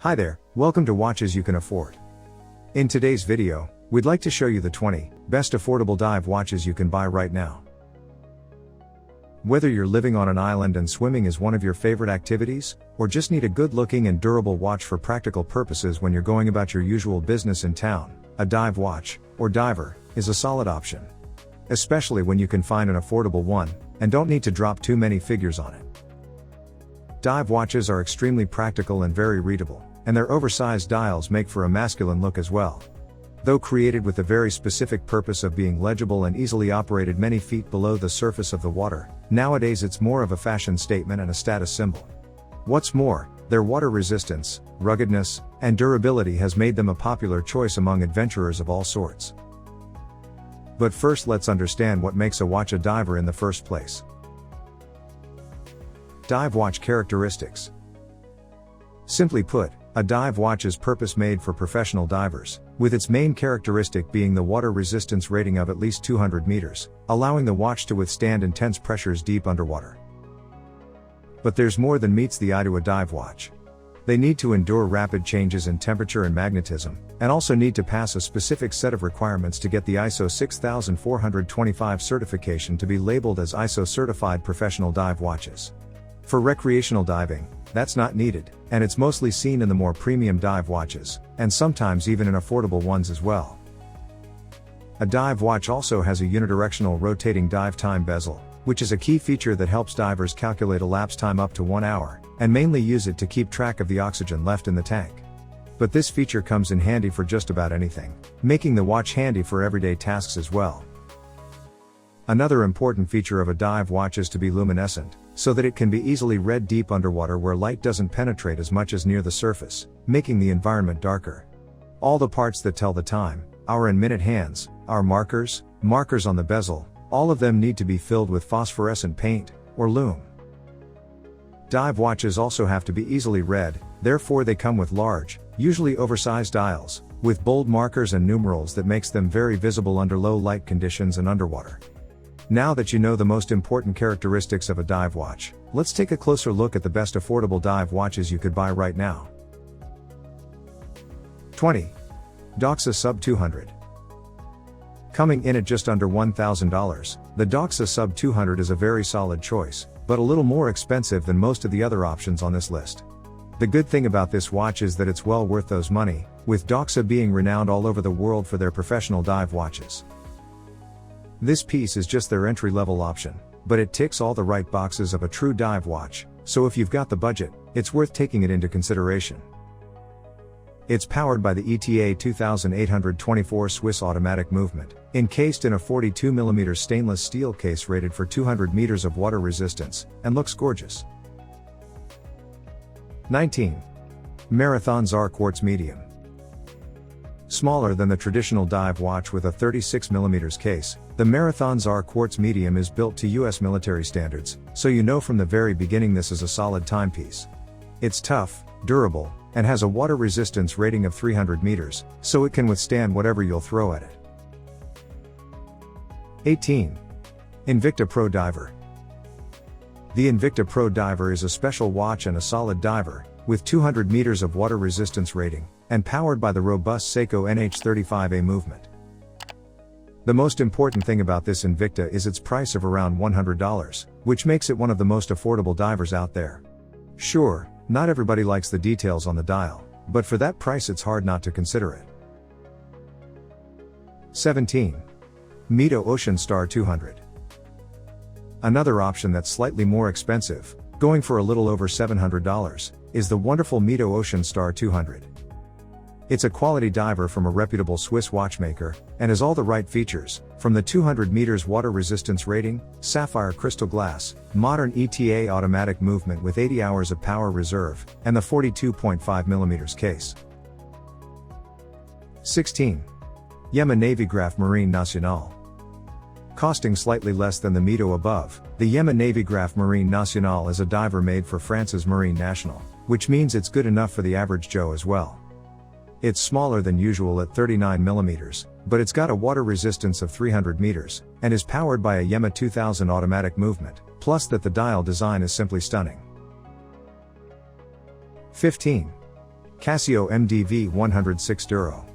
Hi there, welcome to Watches You Can Afford. In today's video, we'd like to show you the 20 best affordable dive watches you can buy right now. Whether you're living on an island and swimming is one of your favorite activities, or just need a good-looking and durable watch for practical purposes when you're going about your usual business in town, a dive watch, or diver, is a solid option. Especially when you can find an affordable one, and don't need to drop too many figures on it. Dive watches are extremely practical and very readable, and their oversized dials make for a masculine look as well. Though created with the very specific purpose of being legible and easily operated many feet below the surface of the water, nowadays it's more of a fashion statement and a status symbol. What's more, their water resistance, ruggedness, and durability has made them a popular choice among adventurers of all sorts. But first let's understand what makes a watch a diver in the first place. Dive watch characteristics. Simply put, a dive watch is purpose-made for professional divers, with its main characteristic being the water resistance rating of at least 200 meters, allowing the watch to withstand intense pressures deep underwater. But there's more than meets the eye to a dive watch. They need to endure rapid changes in temperature and magnetism, and also need to pass a specific set of requirements to get the ISO 6425 certification to be labeled as ISO certified professional dive watches. For recreational diving, that's not needed, and it's mostly seen in the more premium dive watches, and sometimes even in affordable ones as well. A dive watch also has a unidirectional rotating dive time bezel, which is a key feature that helps divers calculate elapsed time up to 1 hour, and mainly use it to keep track of the oxygen left in the tank. But this feature comes in handy for just about anything, making the watch handy for everyday tasks as well. Another important feature of a dive watch is to be luminescent, so that it can be easily read deep underwater where light doesn't penetrate as much as near the surface, making the environment darker. All the parts that tell the time, hour and minute hands, our markers on the bezel, all of them need to be filled with phosphorescent paint, or lume. Dive watches also have to be easily read, therefore they come with large, usually oversized dials, with bold markers and numerals that makes them very visible under low light conditions and underwater. Now that you know the most important characteristics of a dive watch, let's take a closer look at the best affordable dive watches you could buy right now. 20. Doxa SUB 200. Coming in at just under $1,000, the Doxa SUB 200 is a very solid choice, but a little more expensive than most of the other options on this list. The good thing about this watch is that it's well worth those money, with Doxa being renowned all over the world for their professional dive watches. This piece is just their entry-level option, but it ticks all the right boxes of a true dive watch, so if you've got the budget, it's worth taking it into consideration. It's powered by the ETA 2824 Swiss automatic movement, encased in a 42mm stainless steel case rated for 200 meters of water resistance, and looks gorgeous. 19. Marathon XAR Quartz Medium. Smaller than the traditional dive watch with a 36mm case, the Marathon XAR Quartz Medium is built to US military standards, so you know from the very beginning this is a solid timepiece. It's tough, durable, and has a water resistance rating of 300 meters, so it can withstand whatever you'll throw at it. 18. Invicta Pro Diver. The Invicta Pro Diver is a special watch and a solid diver, with 200 meters of water resistance rating, and powered by the robust Seiko NH35A movement. The most important thing about this Invicta is its price of around $100, which makes it one of the most affordable divers out there. Sure, not everybody likes the details on the dial, but for that price it's hard not to consider it. 17. Mito Ocean Star 200. Another option that's slightly more expensive, going for a little over $700, is the wonderful Mito Ocean Star 200. It's a quality diver from a reputable Swiss watchmaker, and has all the right features, from the 200 meters water resistance rating, sapphire crystal glass, modern ETA automatic movement with 80 hours of power reserve, and the 42.5mm case. 16. Yema Navygraf Marine Nationale. Costing slightly less than the Mito above, the Yema Navygraf Marine Nationale is a diver made for France's Marine National, which means it's good enough for the average Joe as well. It's smaller than usual at 39mm, but it's got a water resistance of 300 meters, and is powered by a Yema 2000 automatic movement, plus that the dial design is simply stunning. 15. Casio MDV106 Duro.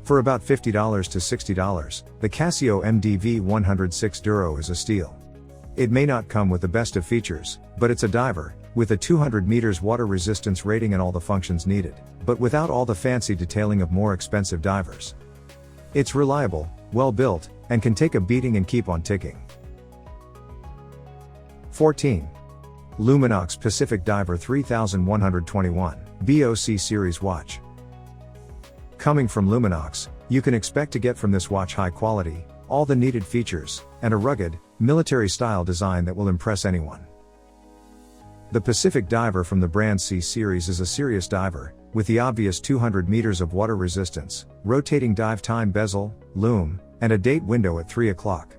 For about $50 to $60, the Casio MDV106 Duro is a steal. It may not come with the best of features, but it's a diver, with a 200 meters water resistance rating and all the functions needed, but without all the fancy detailing of more expensive divers. It's reliable, well built, and can take a beating and keep on ticking. 14. Luminox Pacific Diver 3121, BOC Series Watch. Coming from Luminox, you can expect to get from this watch high quality, all the needed features, and a rugged, military-style design that will impress anyone. The Pacific Diver from the brand C Series is a serious diver, with the obvious 200 meters of water resistance, rotating dive time bezel, lume, and a date window at 3 o'clock.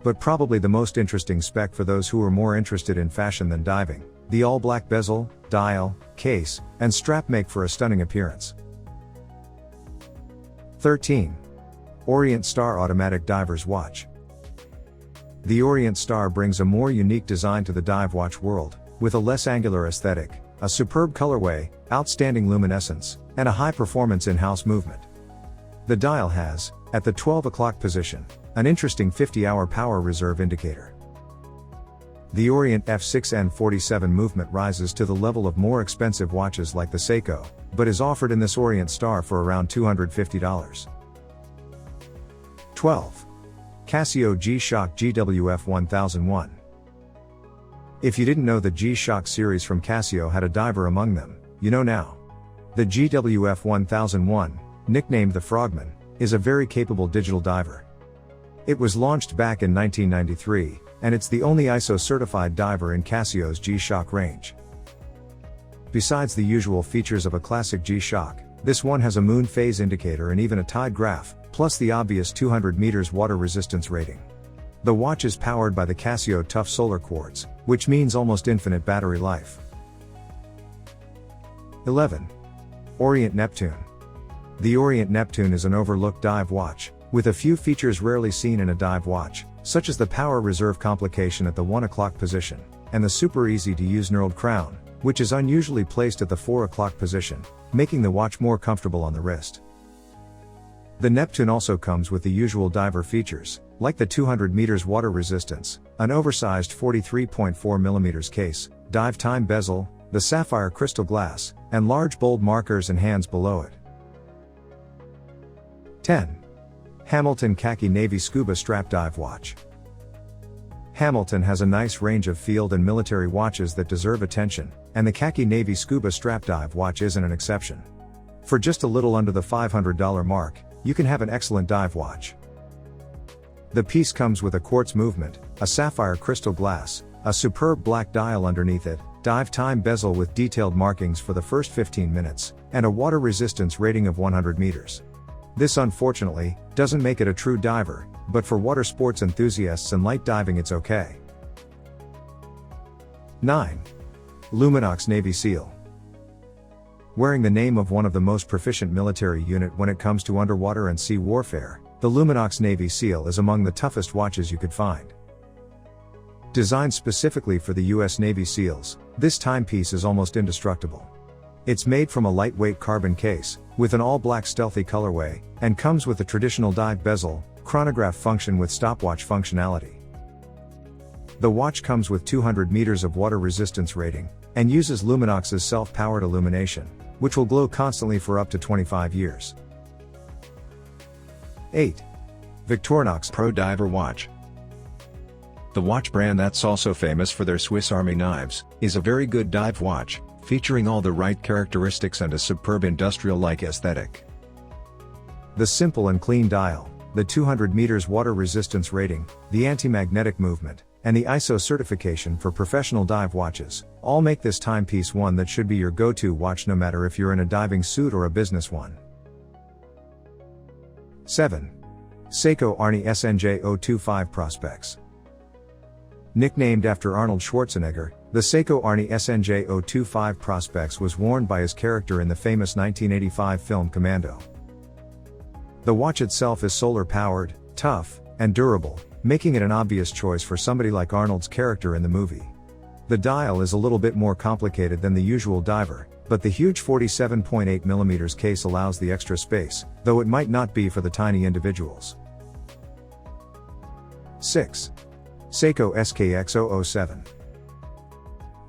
But probably the most interesting spec for those who are more interested in fashion than diving, the all-black bezel, dial, case, and strap make for a stunning appearance. 13. Orient Star Automatic Diver's Watch. The Orient Star brings a more unique design to the dive watch world, with a less angular aesthetic, a superb colorway, outstanding luminescence, and a high-performance in-house movement. The dial has, at the 12 o'clock position, an interesting 50-hour power reserve indicator. The Orient F6N47 movement rises to the level of more expensive watches like the Seiko, but is offered in this Orient Star for around $250. 12. Casio GShock GWF1001. If you didn't know the GShock series from Casio had a diver among them, you know now. The GWF1001, nicknamed the Frogman, is a very capable digital diver. It was launched back in 1993, and it's the only ISO-certified diver in Casio's GShock range. Besides the usual features of a classic GShock, this one has a moon phase indicator and even a tide graph, plus the obvious 200 meters water resistance rating. The watch is powered by the Casio Tough Solar Quartz, which means almost infinite battery life. 11. Orient Neptune. The Orient Neptune is an overlooked dive watch, with a few features rarely seen in a dive watch, such as the power reserve complication at the 1 o'clock position, and the super easy to use knurled crown, which is unusually placed at the 4 o'clock position, making the watch more comfortable on the wrist. The Neptune also comes with the usual diver features, like the 200 meters water resistance, an oversized 43.4mm case, dive time bezel, the sapphire crystal glass, and large bold markers and hands below it. 10. Hamilton Khaki Navy Scuba Strap Dive Watch. Hamilton has a nice range of field and military watches that deserve attention, and the Khaki Navy Scuba Strap Dive Watch isn't an exception. For just a little under the $500 mark, you can have an excellent dive watch. The piece comes with a quartz movement, a sapphire crystal glass, a superb black dial underneath it, dive time bezel with detailed markings for the first 15 minutes, and a water resistance rating of 100 meters. This unfortunately doesn't make it a true diver, but for water sports enthusiasts and light diving it's okay. 9. Luminox Navy SEAL. Wearing the name of one of the most proficient military unit when it comes to underwater and sea warfare, the Luminox Navy SEAL is among the toughest watches you could find. Designed specifically for the US Navy SEALs, this timepiece is almost indestructible. It's made from a lightweight carbon case, with an all-black stealthy colorway, and comes with a traditional dive bezel, chronograph function with stopwatch functionality. The watch comes with 200 meters of water resistance rating, and uses Luminox's self-powered illumination, which will glow constantly for up to 25 years. 8. Victorinox Pro Diver Watch. The watch brand that's also famous for their Swiss Army knives, is a very good dive watch, featuring all the right characteristics and a superb industrial-like aesthetic. The simple and clean dial, the 200 meters water resistance rating, the anti-magnetic movement, and the ISO certification for professional dive watches, all make this timepiece one that should be your go-to watch no matter if you're in a diving suit or a business one. 7. Seiko Arnie SNJ025 Prospex. Nicknamed after Arnold Schwarzenegger, the Seiko Arnie SNJ025 Prospex was worn by his character in the famous 1985 film Commando. The watch itself is solar-powered, tough, and durable, making it an obvious choice for somebody like Arnold's character in the movie. The dial is a little bit more complicated than the usual diver, but the huge 47.8mm case allows the extra space, though it might not be for the tiny individuals. 6. Seiko SKX007.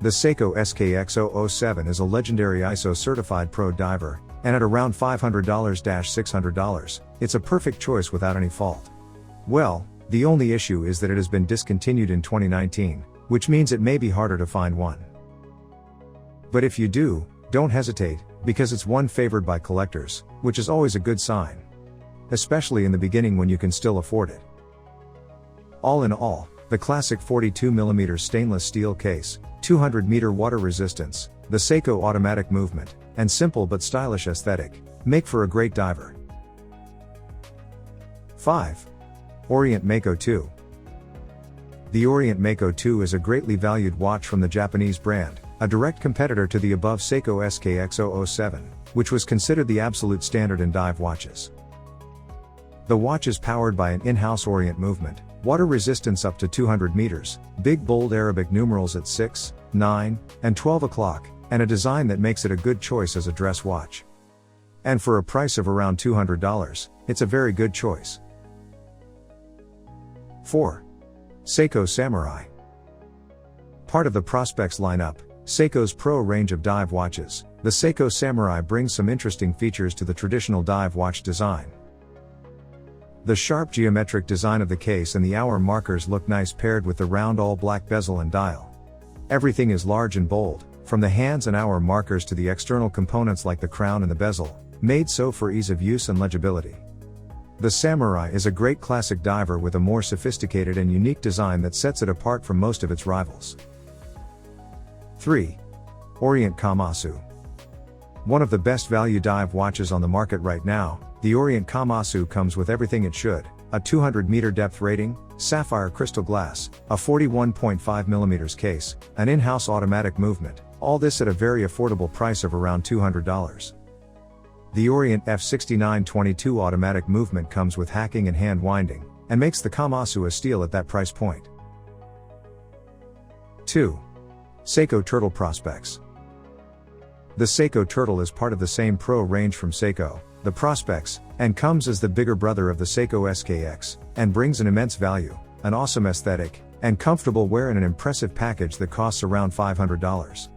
The Seiko SKX007 is a legendary ISO certified pro diver, and at around $500–$600, it's a perfect choice without any fault. Well, the only issue is that it has been discontinued in 2019, which means it may be harder to find one. But if you do, don't hesitate, because it's one favored by collectors, which is always a good sign. Especially in the beginning when you can still afford it. All in all, the classic 42mm stainless steel case, 200-meter water resistance, the Seiko automatic movement, and simple but stylish aesthetic, make for a great diver. 5. Orient Mako II. The Orient Mako II is a greatly valued watch from the Japanese brand, a direct competitor to the above Seiko SKX007, which was considered the absolute standard in dive watches. The watch is powered by an in-house Orient movement, water resistance up to 200 meters, big bold Arabic numerals at 6, 9, and 12 o'clock, and a design that makes it a good choice as a dress watch. And for a price of around $200, it's a very good choice. 4. Seiko Samurai. Part of the Prospex lineup, Seiko's pro range of dive watches, the Seiko Samurai brings some interesting features to the traditional dive watch design. The sharp geometric design of the case and the hour markers look nice paired with the round all-black bezel and dial. Everything is large and bold, from the hands and hour markers to the external components like the crown and the bezel, made so for ease of use and legibility. The Samurai is a great classic diver with a more sophisticated and unique design that sets it apart from most of its rivals. 3. Orient Kamasu. One of the best value dive watches on the market right now, the Orient Kamasu comes with everything it should: a 200-meter depth rating, sapphire crystal glass, a 41.5mm case, an in-house automatic movement, all this at a very affordable price of around $200. The Orient F6922 automatic movement comes with hacking and hand winding, and makes the Kamasu a steal at that price point. 2. Seiko Turtle Prospex. The Seiko Turtle is part of the same pro range from Seiko, the Prospex, and comes as the bigger brother of the Seiko SKX, and brings an immense value, an awesome aesthetic, and comfortable wear in an impressive package that costs around $500.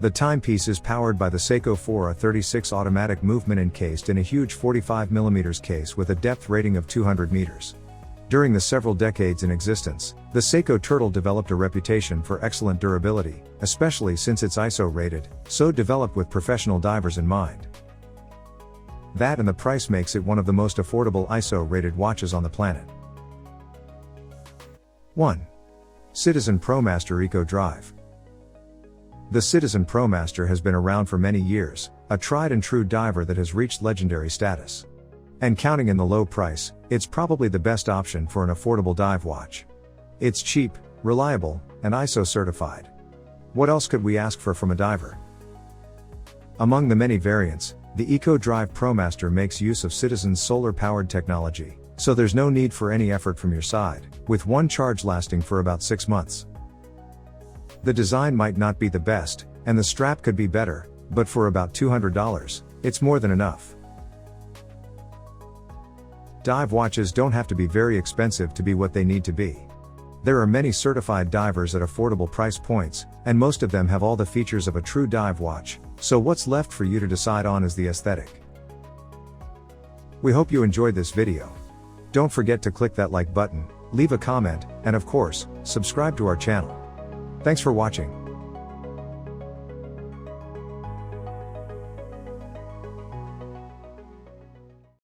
The timepiece is powered by the Seiko 4A36 automatic movement encased in a huge 45mm case with a depth rating of 200 meters. During the several decades in existence, the Seiko Turtle developed a reputation for excellent durability, especially since it's ISO rated, so developed with professional divers in mind. That and the price makes it one of the most affordable ISO rated watches on the planet. 1. Citizen Promaster EcoDrive. The Citizen Promaster has been around for many years, a tried and true diver that has reached legendary status. And counting in the low price, it's probably the best option for an affordable dive watch. It's cheap, reliable, and ISO certified. What else could we ask for from a diver? Among the many variants, the EcoDrive Promaster makes use of Citizen's solar-powered technology, so there's no need for any effort from your side, with one charge lasting for about 6 months. The design might not be the best, and the strap could be better, but for about $200, it's more than enough. Dive watches don't have to be very expensive to be what they need to be. There are many certified divers at affordable price points, and most of them have all the features of a true dive watch, so what's left for you to decide on is the aesthetic. We hope you enjoyed this video. Don't forget to click that like button, leave a comment, and of course, subscribe to our channel. Thanks for watching.